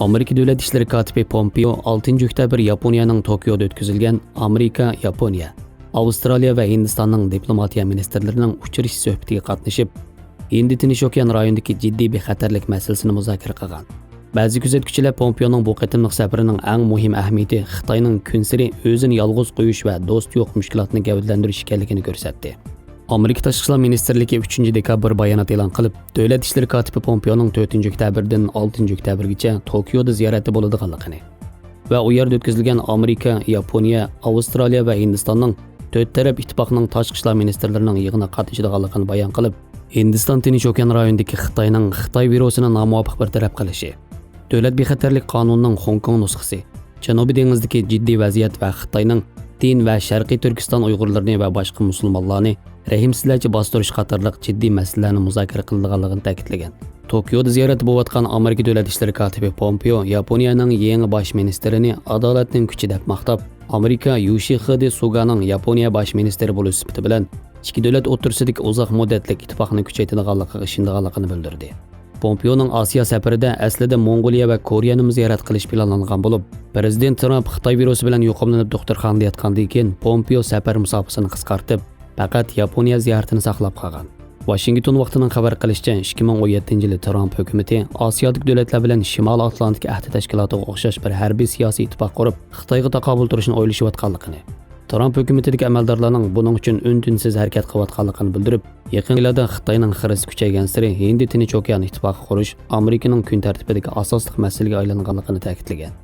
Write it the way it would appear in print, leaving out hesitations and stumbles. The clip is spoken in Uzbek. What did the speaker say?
Amerika dövlət İşlىرى katipi Pompېيو 6 oktyabr Yaponiyaning Tokioda o'tkazilgan Amerika, Yaponiya, Avstraliya va Hindistonning diplomatiya ministrlarining uchrashuv suhbatiga qatnashib, Hindi Tinch okean rayonidagi jiddiy bexatarlik masalasini muzokara qilgan. Ba'zi kuzatuvchilar Pompېيoning bu qatimliq safarining eng muhim ahamiyati Xitoyning kunsiri o'zini yolg'iz qo'yish va do'st yo'q mushkulotni gavdalantirish ekanligini ko'rsatdi. Amerika Tashqi ishlar ministrligi 3 dekabr bayonot e'lon qilib, dövlət İşlىرى katipi Pompېيoning 4 oktyabrdan 6 oktyabrgacha Tokioda ziyoratda bo'ladiganligini va u yerda o'tkazilgan Amerika, Yaponiya, Avstraliya va Hindistonning 4 taraf ittifoqining tashqi ishlar ministrlarining yig'inida qatnashadiganligini bayon qilib, Hindiston Tinch okean rayonidagi Xitoyning Xitoy virusini nomuvofiq bartaraf qilishi, dövlət bexatarlik qonunining Hong Kong nusxasi, Janubiy dengizdagi jiddiy vaziyat va Xitoyning Din va Sharqiy Turkiston Uyg'urlarini va boshqa musulmonlarni rahimsizlarcha bostirish qatorliq jiddiy masalalarni muzokara qilganligini ta'kidlagan. Tokioda ziyoratda bo'layotgan Amerika dövlət İşlىرى katibi Pompېيو Yaponiyaning yangi bosh ministrini adolatning kuchi deb maqtab, Amerika Yoshihide Suganing Yaponiya bosh ministri bo'lish sifati bilan ikki davlat o'rtasidagi uzoq muddatli ittifoqni kuchaytirganligiga ishonganligini bildirdi. Pompېيoning Osiyo safarida aslida Mongoliya va Koreyani ziyorat qilish planlangan bo'lib, Prezident Trump Xitoy virusi bilan yo'qomlanib doktorxonada yotgandan keyin Pompېيo safar musofasini qisqartib, faqat Yaponiya ziyoratini saqlab qolgan. Washington vaqtining xabar qilishicha, 2017-yili Trump hukumati Osiyodagi davlatlar bilan Shimol Atlantik ahdi tashkilotiga o'xshash bir harbiy siyosiy ittifoq qurib, Xitoyga taqobil turishni o'ylashayotganligini, Trump hukumatidagi amaldorlarning buning uchun un-tinsiz harakat qilayotganligini bildirib, yaqin yillarda Xitoyning xirisi kuchaygan sari Hindi Tinch okean ittifoqi qurish Amerikaning kun tartibidagi asosli masalaga aylanganligini ta'kidlagan.